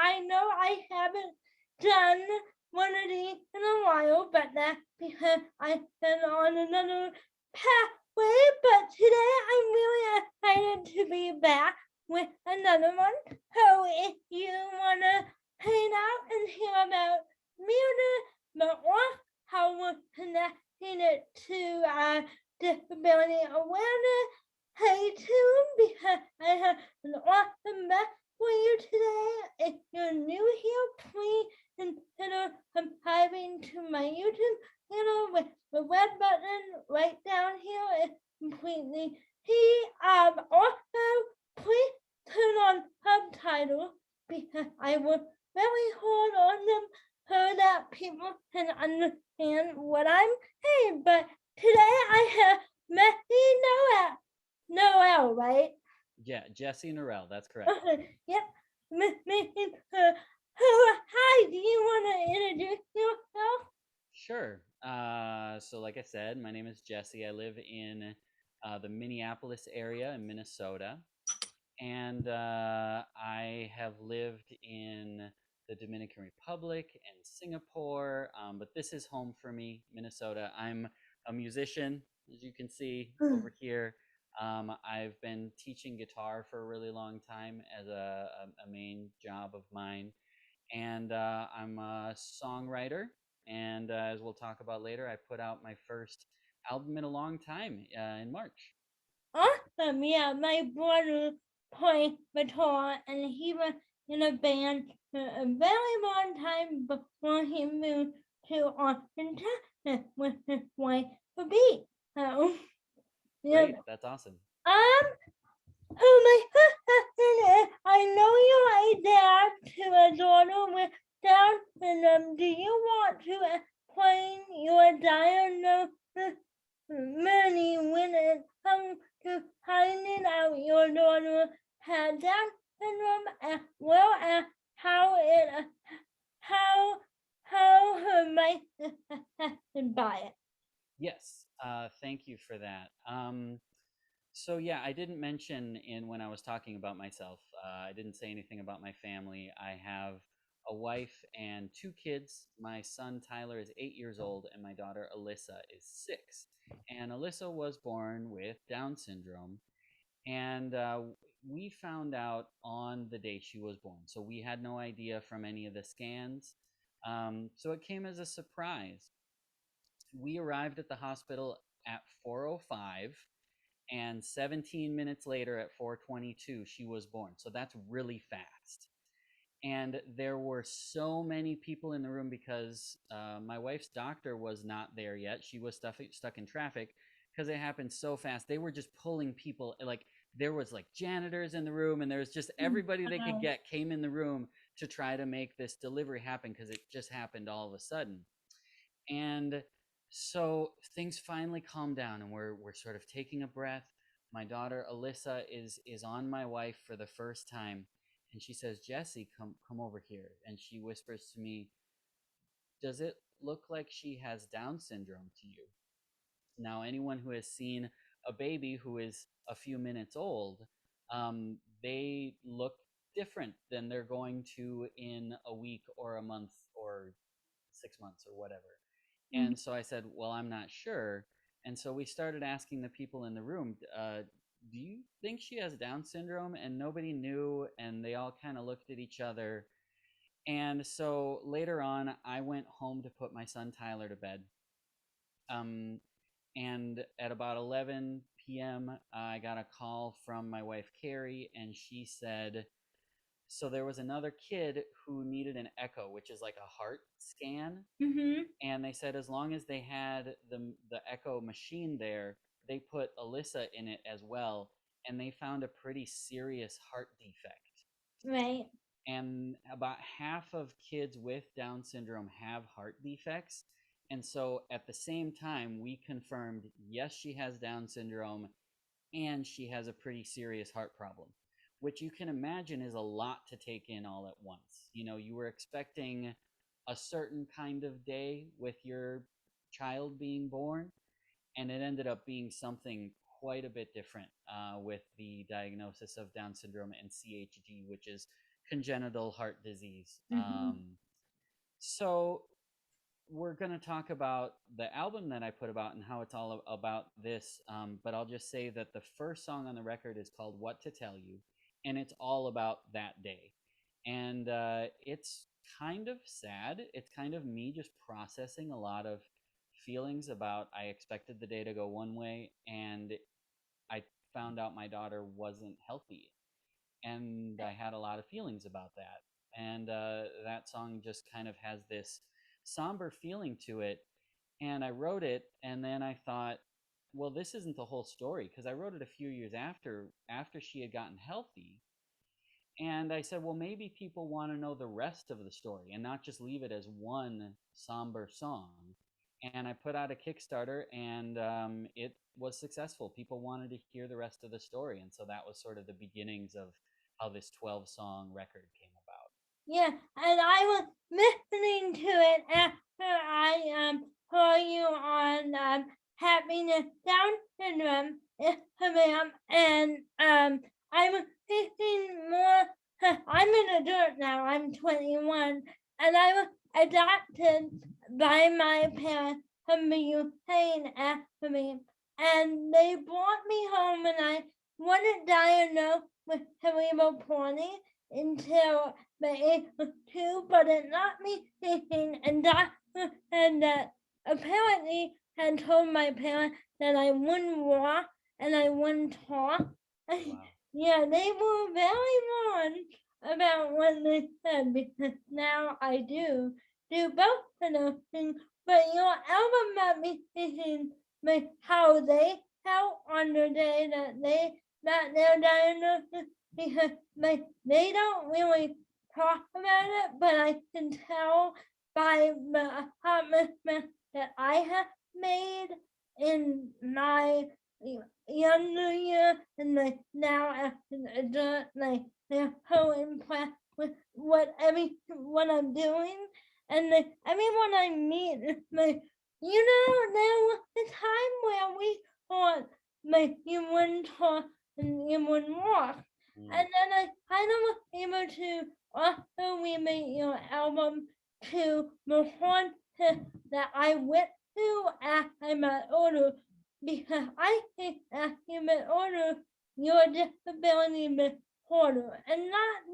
I know I haven't done one of these in a while, but that's because I've been on another pathway. But today I'm really excited to be back with another one. So if you want to hang out and hear about music, but also how we're connecting it to disability awareness, stay tuned because I have an awesome message for you today. If you're new here, please consider subscribing to my YouTube channel with the red button right down here. It's completely free. Also, please turn on subtitles because I work very hard on them so that people can understand what I'm saying. But today I have Messi Noel, right? Yeah, Jesse Norell, that's correct. Yep. Hi, do you want to introduce yourself? Sure. So, like I said, my name is Jesse. I live in the Minneapolis area in Minnesota, and I have lived in the Dominican Republic and Singapore, but this is home for me, Minnesota. I'm a musician, as you can see over here. I've been teaching guitar for a really long time as a main job of mine, and I'm a songwriter. And as we'll talk about later, I put out my first album in a long time in March. Awesome. Yeah, my brother plays guitar and he was in a band for a very long time before he moved to Austin, Texas with his wife, Beat. So, yeah. Great, that's awesome. Oh my husband, I know you're a dad to a daughter with Down syndrome. Do you want to explain your diagnosis? Many when it comes to finding out your daughter had Down syndrome, as well as how it how how her life is affected by it. Yes, thank you for that. So yeah, I didn't mention in when I was talking about myself. I didn't say anything about my family. I have a wife and two kids. My son Tyler is 8 years old, and my daughter Alyssa is 6. And Alyssa was born with Down syndrome, and we found out on the day she was born. So we had no idea from any of the scans. So it came as a surprise. We arrived at the hospital at 4:05, and 17 minutes later at 4:22 she was born. So that's really fast. And there were so many people in the room because my wife's doctor was not there yet. She was stuck in traffic because it happened so fast. They were just pulling people. Like, there was like janitors in the room, and there was just everybody they could Wow. get came in the room to try to make this delivery happen because it just happened all of a sudden. And so things finally calm down, and we're sort of taking a breath. My daughter Alyssa is on my wife for the first time, and she says, "Jesse, come over here." And she whispers to me, "Does it look like she has Down syndrome to you?" Now, anyone who has seen a baby who is a few minutes old, they look different than they're going to in a week or a month or 6 months or whatever. Mhm. And so I said, "Well, I'm not sure." And so we started asking the people in the room, "Do you think she has Down syndrome?" And nobody knew, and they all kind of looked at each other. And so later on, I went home to put my son Tyler to bed. Um, and at about 11 p.m., I got a call from my wife, Carrie, and she said, so there was another kid who needed an echo, which is like a heart scan. Mhm. And they said as long as they had the echo machine there, they put Alyssa in it as well, and they found a pretty serious heart defect. Right. And about half of kids with Down syndrome have heart defects. And so at the same time, we confirmed yes, she has Down syndrome, and she has a pretty serious heart problem, which you can imagine is a lot to take in all at once. You know, you were expecting a certain kind of day with your child being born, and it ended up being something quite a bit different with the diagnosis of Down syndrome and CHD, which is congenital heart disease. Mm-hmm. So we're going to talk about the album that I put about and how it's all about this. But I'll just say that the first song on the record is called What to Tell You, and it's all about that day. And it's kind of sad. It's kind of me just processing a lot of feelings about I expected the day to go one way, and I found out my daughter wasn't healthy. And I had a lot of feelings about that. And that song just kind of has this somber feeling to it. And I wrote it, and then I thought, well, this isn't the whole story because I wrote it a few years after she had gotten healthy. And I said, well, maybe people want to know the rest of the story and not just leave it as one somber song. And I put out a Kickstarter, and it was successful. People wanted to hear the rest of the story. And so that was sort of the beginnings of how this 12-song record came about. Yeah, and I was listening to it after I heard you on Happiness Down Syndrome Instagram, and I was thinking more. I'm an adult now. I'm 21, and I was adopted by my parents from the Ukraine after me, and they brought me home, and I wasn't diagnosed with cerebral palsy until the age of 2, but it got me thinking, and doctor said that apparently had told my parents that I wouldn't walk and I wouldn't talk. Wow. Yeah, they were very wrong about what they said because now I do both of those things. But your album got me thinking like how they felt on the day that they got their diagnosis because like they don't really talk about it, but I can tell by the accomplishments that I have made in my younger years and like now as an adult, like they're so impressed with what I'm doing, and like everyone I meet is like, there was a time where we thought like you wouldn't talk and you wouldn't walk, Mm. and then I kind of was able to also remake your album to the haunted that I went to as I got older because I think as you get older, your disability gets harder and not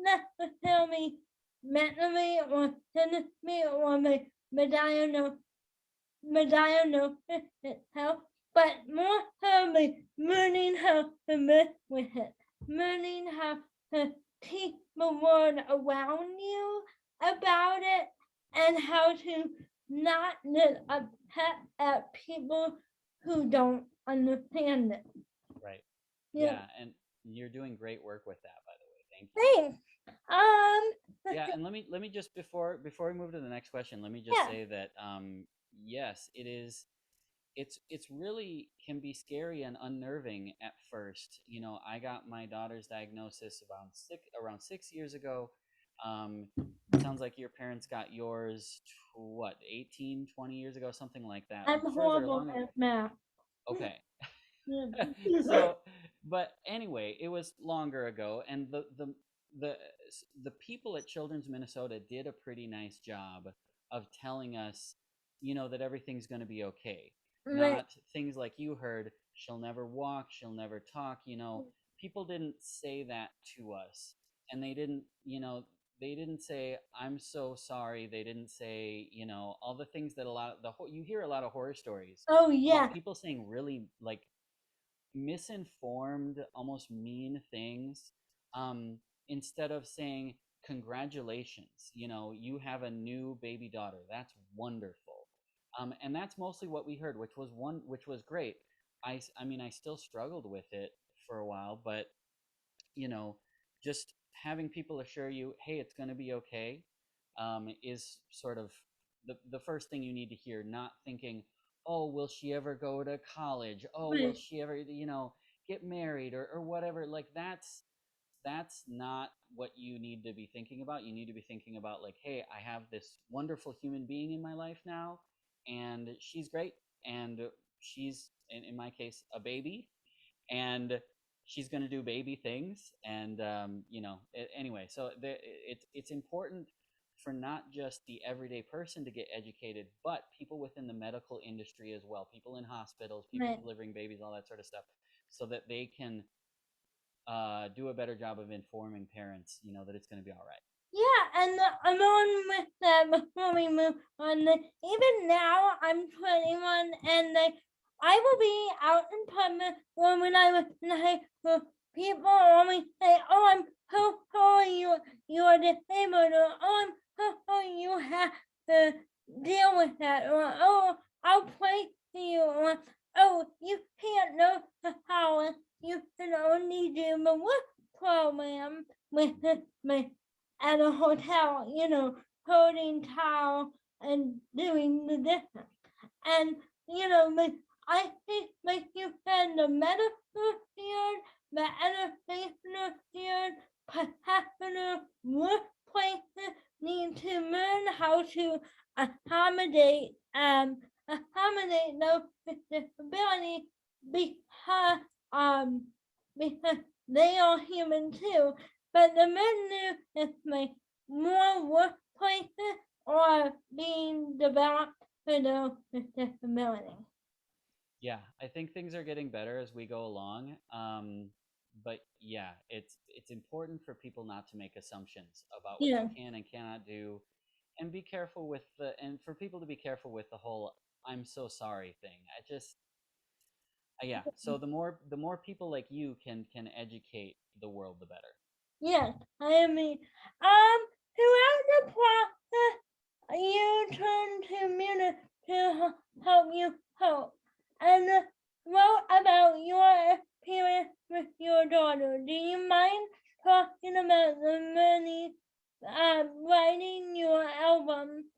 necessarily mentally or physically or the diagnosis itself, but more so like learning how to live with it, learning how to teach the world around you about it, and how to not get upset at people who don't understand it. Right. Yeah, Yeah. And you're doing great work with that, by the way. Thank you. thanks. Yeah, and let me just before we move to the next question, let me just Yeah, say that yes, it is it's really can be scary and unnerving at first. I got my daughter's diagnosis around 6 years ago. Sounds like your parents got yours what, 18, 20 years ago, something like that, I'm further horrible along. at math. Okay. Yeah. So, but anyway, it was longer ago, and the the people at Children's Minnesota did a pretty nice job of telling us, that everything's going to be okay. Right. Not things like you heard, she'll never walk, she'll never talk. People didn't say that to us, and they didn't say I'm so sorry. They didn't say, all the things that you hear a lot of horror stories Oh about yeah. people saying really like misinformed, almost mean things, instead of saying, congratulations, you have a new baby daughter. That's wonderful. And that's mostly what we heard, which was great. I mean, I still struggled with it for a while, but you know, just having people assure you, hey, it's going to be okay, is sort of the first thing you need to hear, not thinking, oh, will she ever go to college? Oh, will Right. she ever, get married or whatever? Like that's not what you need to be thinking about. You need to be thinking about like, hey, I have this wonderful human being in my life now, and she's great, and she's in my case a baby, and she's going to do baby things, and anyway, so it's important for not just the everyday person to get educated, but people within the medical industry as well, people in hospitals, people Right. delivering babies, all that sort of stuff, so that they can do a better job of informing parents, that it's going to be all right. Yeah, and I'm on with that before we move on. Even now, I'm 21, and I will be out in public. Or when I was in high school, people always say, "Oh, I'm so sorry you are disabled," or "Oh, I'm so sorry you have to deal with that," or "Oh, I'll pray for you," or "Oh, you can't know how you can only do the work program with me at a hotel, holding towel and doing the dishes. And, like I think like you said, the medical field, the educational field, professional workplaces need to learn how to accommodate those with disabilities because um because they are human too. But the menu is like more workplaces are being developed for those with disabilities. Yeah, I think things are getting better as we go along. But yeah, it's important for people not to make assumptions about what you Yeah. can and cannot do, and be careful with and for people to be careful with the whole "I'm so sorry" thing. Yeah. So the more people like you can educate the world, the better. Yes, I mean, throughout the process, you turn to music to help you cope. And wrote about your experience with your daughter. Do you mind talking about the many writing your album,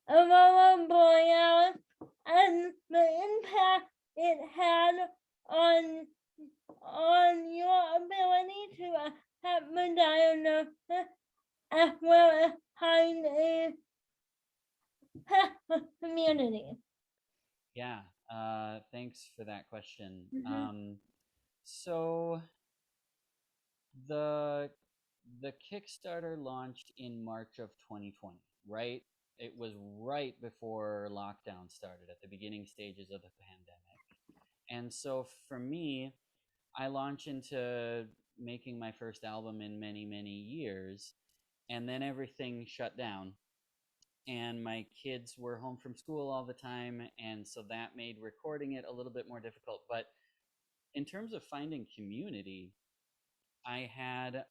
Aurora Borealis, and the impact it had on your ability to accept the diagnosis as well as find a community? Yeah. Thanks for that question. Mm-hmm. So the the Kickstarter launched in March of 2020, right? It was right before lockdown started, at the beginning stages of the pandemic. And so for me, I launched into making my first album in many, many years, and then everything shut down. And my kids were home from school all the time, and so that made recording it a little bit more difficult. But in terms of finding community, I had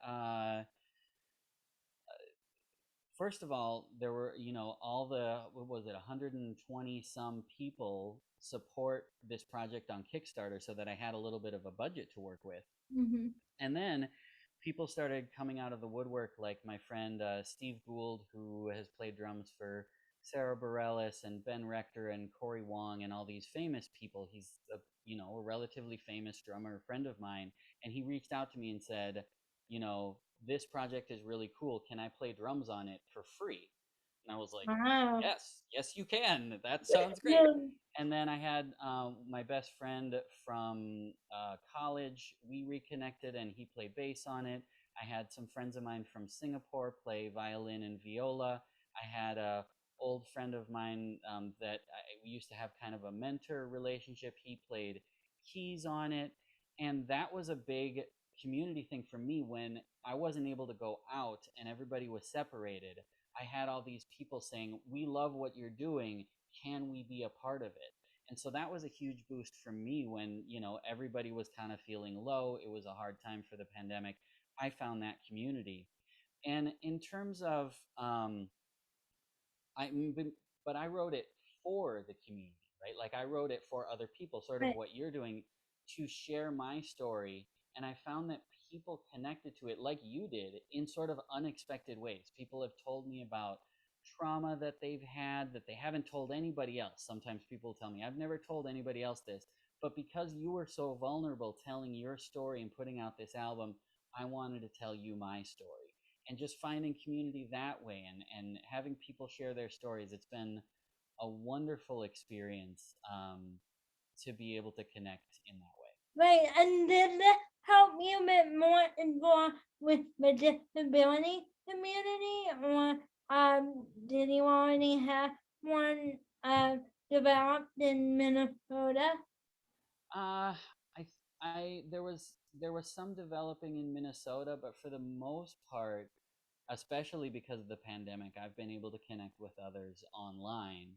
first of all, there were, all the, what was it, 120 some people support this project on Kickstarter, so that I had a little bit of a budget to work with. Mm-hmm. And then people started coming out of the woodwork, like my friend Steve Gould, who has played drums for Sarah Bareilles and Ben Rector and Corey Wong and all these famous people. He's a relatively famous drummer friend of mine, and he reached out to me and said, this project is really cool. Can I play drums on it for free? And I was like, Wow. yes, you can. That sounds great. Yeah. And then I had my best friend from college. We reconnected, and he played bass on it. I had some friends of mine from Singapore play violin and viola. I had a old friend of mine we used to have kind of a mentor relationship. He played keys on it, and that was a big community thing for me when I wasn't able to go out and everybody was separated. I had all these people saying, "We love what you're doing. Can we be a part of it?" And so that was a huge boost for me when, everybody was kind of feeling low. It was a hard time for the pandemic. I found that community. And in terms of, I, but I wrote it for the community, right? Like I wrote it for other people, sort of Right. what you're doing, to share my story. And I found that people connected to it like you did in sort of unexpected ways. People have told me about trauma that they've had that they haven't told anybody else. Sometimes people tell me, "I've never told anybody else this." But because you were so vulnerable telling your story and putting out this album, I wanted to tell you my story. And just finding community that way, and having people share their stories, it's been a wonderful experience, to be able to connect in that way. right. And did that help you get more involved with the disability community, or did you already have one developed in Minnesota? Uh, there was some developing in Minnesota, but for the most part, especially because of the pandemic, I've been able to connect with others online.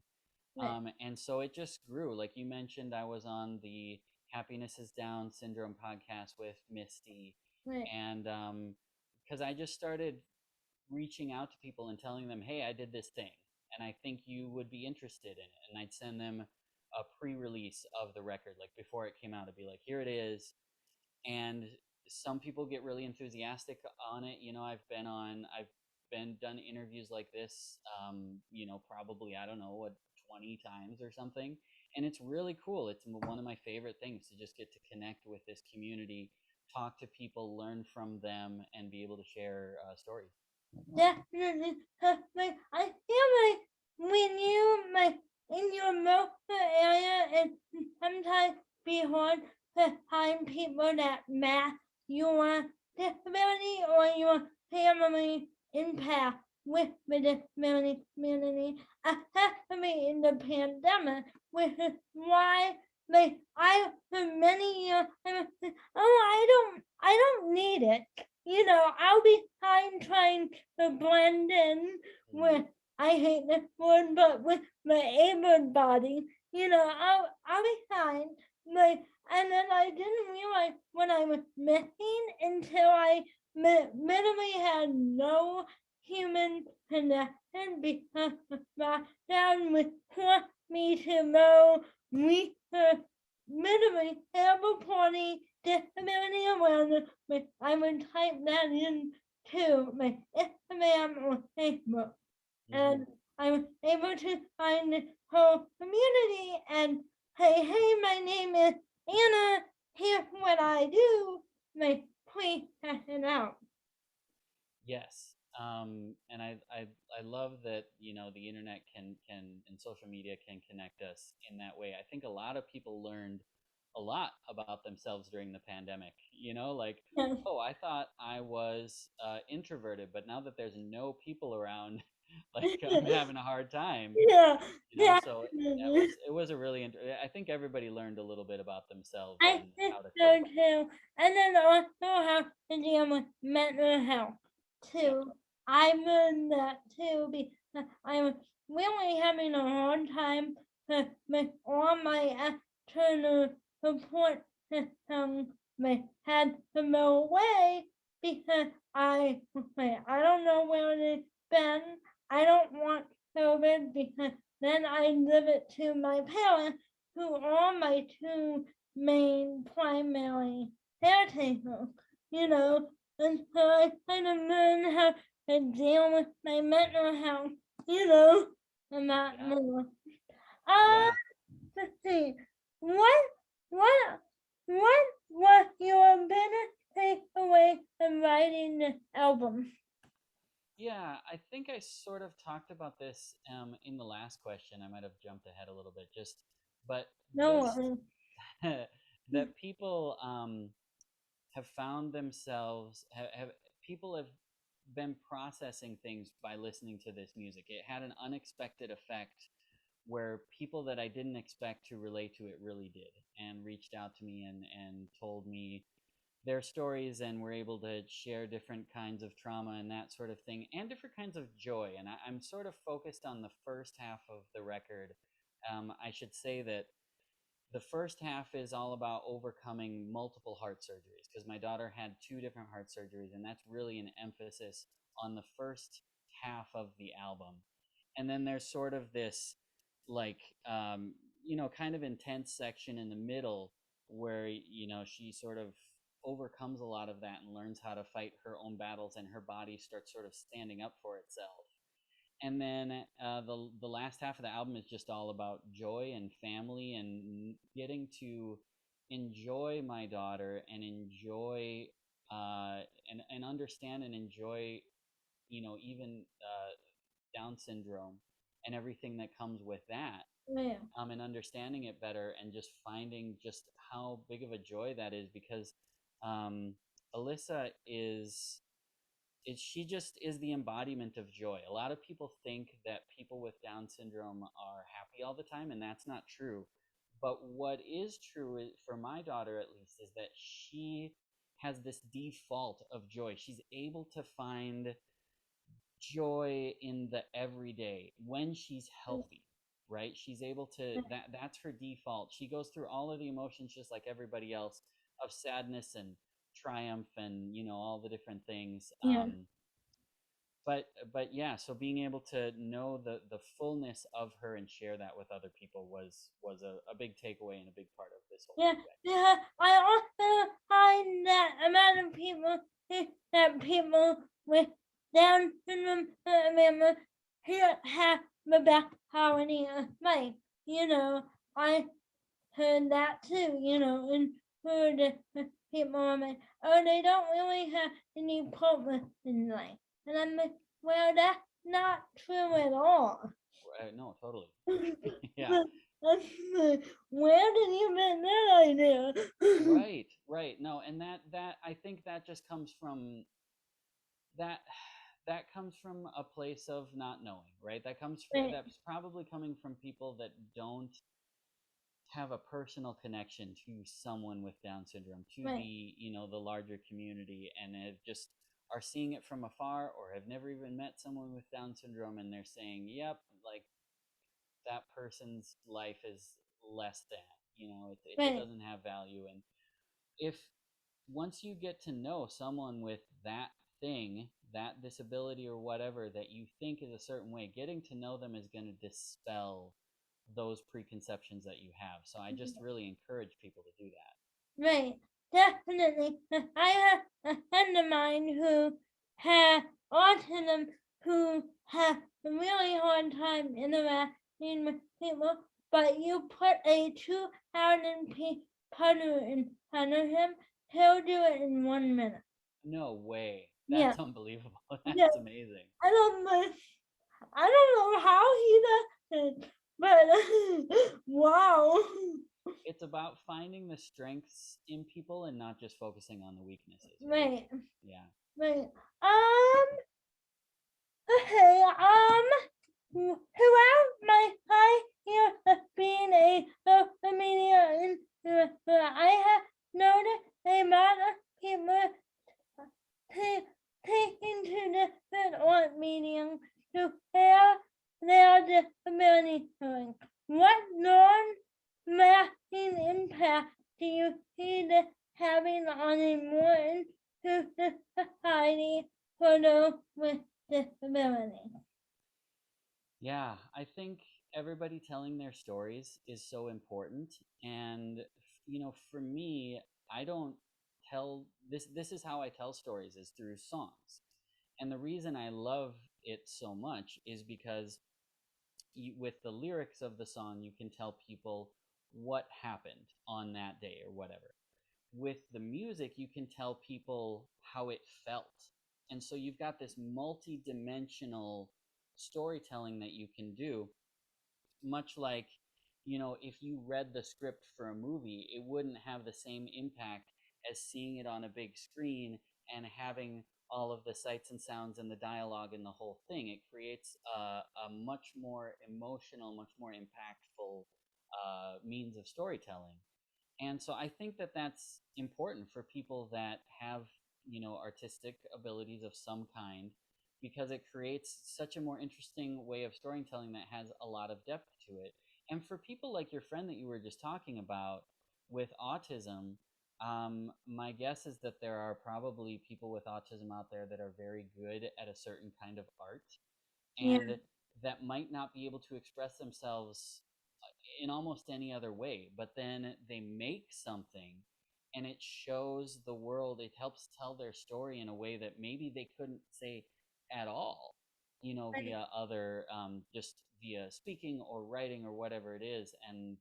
Right, And so it just grew. Like you mentioned, I was on the Happiness is Down Syndrome podcast with Misty, right, and because I just started reaching out to people and telling them, hey, I did this thing and I think you would be interested in it. And I'd send them a pre release of the record, like before it came out, I'd be like, here it is. And some people get really enthusiastic on it. I've been done interviews like this, probably, I don't know, what, 20 times or something. And it's really cool. It's one of my favorite things to just get to connect with this community, talk to people, learn from them, and be able to share stories. definitely. Like I feel like when you like in your local area, and sometimes be hard to find people that match your disability or your family impact with the disability community, especially in the pandemic, which is why like I for many years I was like, oh I don't need it. I'll be fine trying to blend in Mm. with I hate this word, but with my able body, I'll be fine. Like, and then I didn't realize what I was missing until I literally had no human connection because my dad would force me to know we literally have a party disability awareness. Like, I would type that in to my Instagram or Facebook, Mm-hmm. and I was able to find this whole community and hey, my name is Anna. Here's what I do. Like, please check it out. Yes. And I love that, the internet can and social media can connect us in that way. I think a lot of people learned a lot about themselves during the pandemic. Like, Yes. oh, I thought I was introverted, but now that there's no people around, like I'm having a hard time. Yeah, So definitely. it was a really I think everybody learned a little bit about themselves I and think how to so cope. too. And then also have to deal with mental health Yep. too. I learned that too because I was really having a hard time with all my external support systems had to go away because I don't know where they've been. I don't want COVID because then I give it to my parents who are my two main primary caretakers, and so I kind of learned how to deal with my mental health, you know, and that Yeah. more. Uh, Yeah. let's see. What, what, what was your biggest takeaway from writing this album? Yeah, I think I sort of talked about this in the last question. I might have jumped ahead a little bit, but No just worries. that people have found themselves have people have been processing things by listening to this music. It had an unexpected effect where people that I didn't expect to relate to it really did and reached out to me and told me their stories and we're able to share different kinds of trauma and that sort of thing and different kinds of joy. And I'm sort of focused on the first half of the record. I should say that the first half is all about overcoming multiple heart surgeries because my daughter had two different heart surgeries, and that's really an emphasis on the first half of the album. And then there's sort of this, like, kind of intense section in the middle where, she sort of overcomes a lot of that and learns how to fight her own battles, and her body starts sort of standing up for itself. And then the last half of the album is just all about joy and family and getting to enjoy my daughter and enjoy and understand and enjoy, even Down syndrome and everything that comes with that. Yeah. and understanding it better, and just finding just how big of a joy that is, because um, Alyssa she just is the embodiment of joy. A lot of people think that people with Down syndrome are happy all the time, and that's not true. But what is true is, for my daughter at least, is that she has this default of joy. She's able to find joy in the everyday when she's healthy, right? She's able to, that's her default. She goes through all of the emotions just like everybody else, of sadness and triumph and all the different things. Yeah. But yeah, so being able to know the fullness of her and share that with other people was a big takeaway and a big part of this whole Yeah. project. Yeah. I also find that amount of people that people with Down syndrome remember here have the back quality of life. You know, I heard that too, and heard people are like, oh, they don't really have any problems in life. And I'm like, well, that's not true at all. No, totally. Yeah. Where did you get that idea? Right, right. No, and that I think that just comes from that that comes from a place of not knowing, right? Right, That's probably coming from people that don't have a personal connection to someone with Down syndrome, to right, the larger community, and have just are seeing it from afar, or have never even met someone with Down syndrome, and they're saying, "Yep, like that person's life is less than, it right, doesn't have value." And if once you get to know someone with that thing, that disability or whatever that you think is a certain way, getting to know them is going to dispel those preconceptions that you have. So I just really encourage people to do that. right. Definitely. I have a friend of mine who had autism who had a really hard time interacting with people, but you put a 2,000 putter in front of him, he'll do it in 1 minute. No way. Yeah, That's unbelievable. yeah. That's amazing. I don't know. I don't know how he does it, but wow. It's about finding the strengths in people and not just focusing on the weaknesses, right? Right, Yeah. right. Um. Okay. Throughout my time here being a social media influencer, I have noticed a lot of people ta- taking to different art mediums to share their disability stories. What non-lasting impact do you see this having on a more inclusive society for those with disabilities? Yeah, I think everybody telling their stories is so important. And, for me, I don't tell this is how I tell stories, is through songs. And the reason I love it so much is because with the lyrics of the song, you can tell people what happened on that day or whatever. With the music, you can tell people how it felt. And so you've got this multi-dimensional storytelling that you can do, much like, if you read the script for a movie, it wouldn't have the same impact as seeing it on a big screen and having all of the sights and sounds and the dialogue and the whole thing. It creates a much more emotional, much more impactful means of storytelling. And so I think that that's important for people that have, artistic abilities of some kind, because it creates such a more interesting way of storytelling that has a lot of depth to it. And for people like your friend that you were just talking about with autism, my guess is that there are probably people with autism out there that are very good at a certain kind of art, Yeah, and that might not be able to express themselves in almost any other way, but then they make something and it shows the world, it helps tell their story in a way that maybe they couldn't say at all, right. via other, just via speaking or writing or whatever it is. And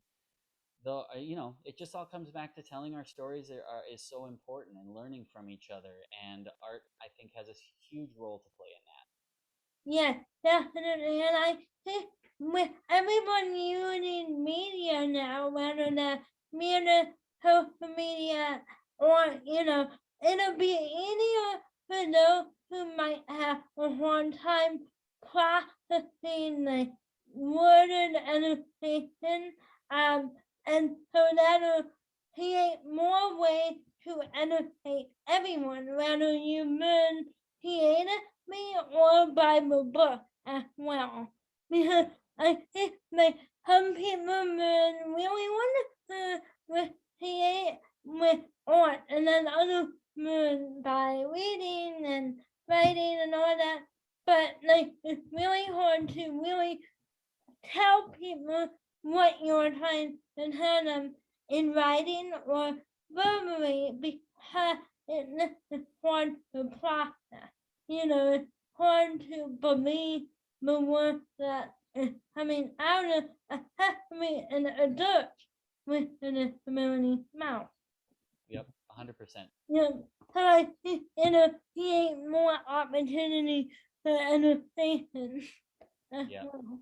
though, it just all comes back to telling our stories is so important, and learning from each other. And art, I think, has a huge role to play in that. Yeah, definitely. And I think with everyone using media now, whether that's media, social media, or it'll be easier for those who might have a hard time processing the worded education, and so that'll create more ways to educate everyone, whether you learn creatively or by the book as well. Because I think like some people learn really with create with art, and then others learn by reading and writing and all that. But like it's really hard to really tell people what you're trying to tell them in writing or verbally because it's hard to process. It's hard to believe the words that is coming out of especially an adult with a disability mouth. Yep, 100%. Yeah, so I think it'll create more opportunity for education as Yeah, well.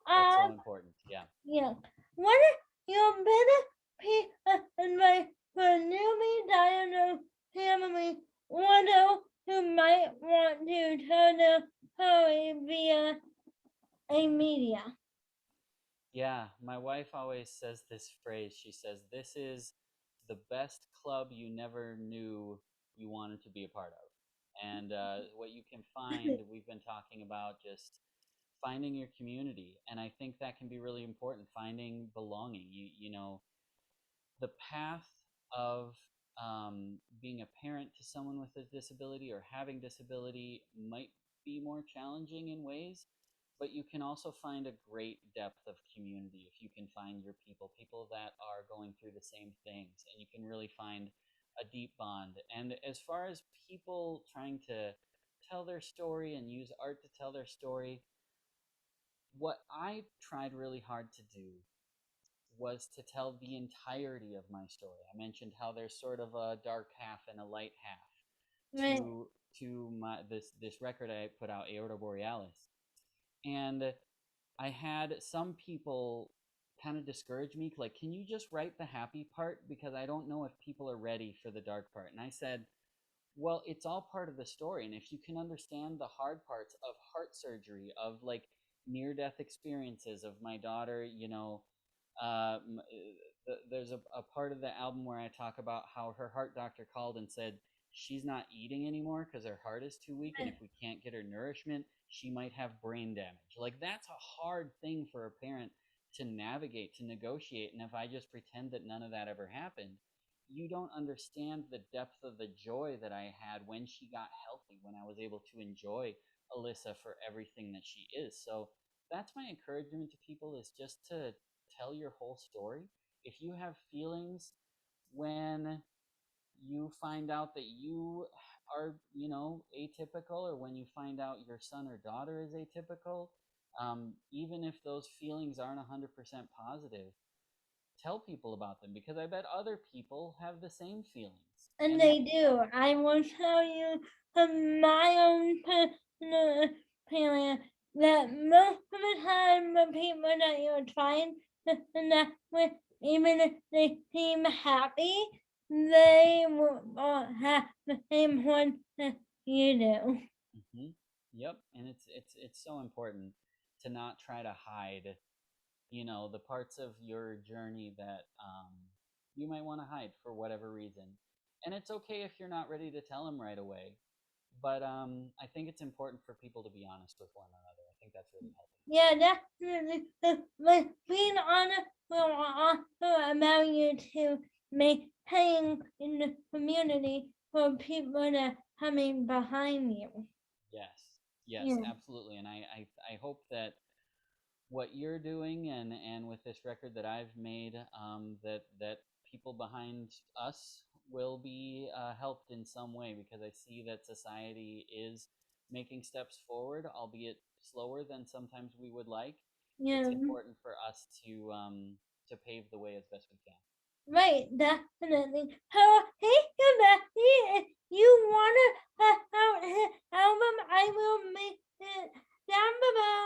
that's so Um, important. Yeah. yeah. What is your biggest piece of advice for a newly diagnosed family or those who might want to tell their story via a media? Yeah, my wife always says this phrase. She says, "This is the best club you never knew you wanted to be a part of." And what you can find, we've been talking about just finding your community, and I think that can be really important. Finding belonging. The path of being a parent to someone with a disability or having disability might be more challenging in ways, but you can also find a great depth of community if you can find your people that are going through the same things, and you can really find a deep bond. And as far as people trying to tell their story and use art to tell their story, what I tried really hard to do was to tell the entirety of my story. I mentioned how there's sort of a dark half and a light half Right. to my this record I put out, Aorta Borealis. And I had some people kind of discourage me, like, can you just write the happy part? Because I don't know if people are ready for the dark part. And I said, well, it's all part of the story. And if you can understand the hard parts of heart surgery, of like near death experiences of my daughter, there's a part of the album where I talk about how her heart doctor called and said she's not eating anymore because her heart is too weak, and if we can't get her nourishment, she might have brain damage. Like, that's a hard thing for a parent to navigate, to negotiate. And if I just pretend that none of that ever happened, you don't understand the depth of the joy that I had when she got healthy, when I was able to enjoy Alyssa for everything that she is. So that's my encouragement to people, is just to tell your whole story. If you have feelings when you find out that you are, atypical, or when you find out your son or daughter is atypical, even if those feelings aren't 100% positive, tell people about them, because I bet other people have the same feelings. And And they that, do. I will tell you from my own personal experience that most of the time the people that you're trying to connect with, even if they seem happy, they will not have the same one that you do. yep, and it's so important to not try to hide, the parts of your journey that you might want to hide for whatever reason. And it's okay if you're not ready to tell them right away. But I think it's important for people to be honest with one another. I think that's really healthy. Yeah, definitely. Like being honest will also allow you to maintain in the community for people that are coming behind you. Yes, yes, Yeah. absolutely. And I hope that what you're doing, and with this record that I've made, that people behind us will be helped in some way, because I see that society is making steps forward, albeit slower than sometimes we would like. It's Yeah. important for us to pave the way as best we can. Right, definitely. So, hey, Sebastian, if you want to help his album, I will make it down below